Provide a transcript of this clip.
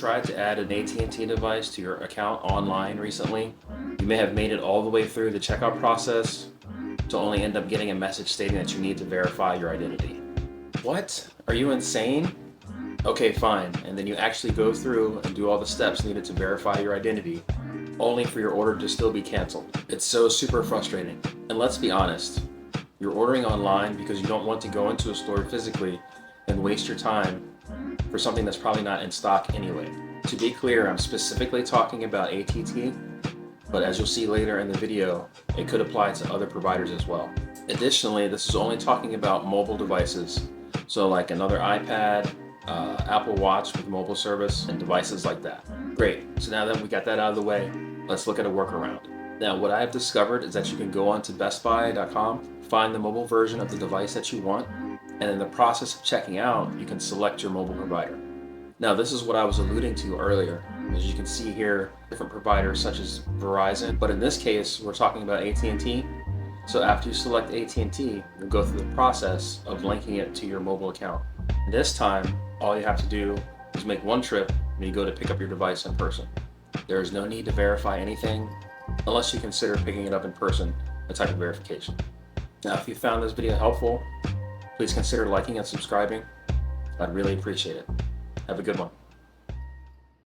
tried to add an AT&T device to your account online recently, you may have made it all the way through the checkout process to only end up getting a message stating that you need to verify your identity. What? Are you insane? Okay, fine. And then you actually go through and do all the steps needed to verify your identity, only for your order to still be canceled. It's so super frustrating. And let's be honest, you're ordering online because you don't want to go into a store physically and waste your time for something that's probably not in stock anyway. To be clear, I'm specifically talking about ATT, but as you'll see later in the video, it could apply to other providers as well. Additionally, this is only talking about mobile devices, so like another iPad, Apple Watch with mobile service, and devices like that. Great, so now that we got that out of the way, let's look at a workaround. Now, what I have discovered is that you can go onto bestbuy.com, find the mobile version of the device that you want, and in the process of checking out, you can select your mobile provider. Now, this is what I was alluding to earlier. As you can see here, different providers such as Verizon, but in this case, we're talking about AT&T. So after you select AT&T, you'll go through the process of linking it to your mobile account. This time, all you have to do is make one trip when you go to pick up your device in person. There is no need to verify anything unless you consider picking it up in person, a type of verification. Now, if you found this video helpful, please consider liking and subscribing. I'd really appreciate it. Have a good one.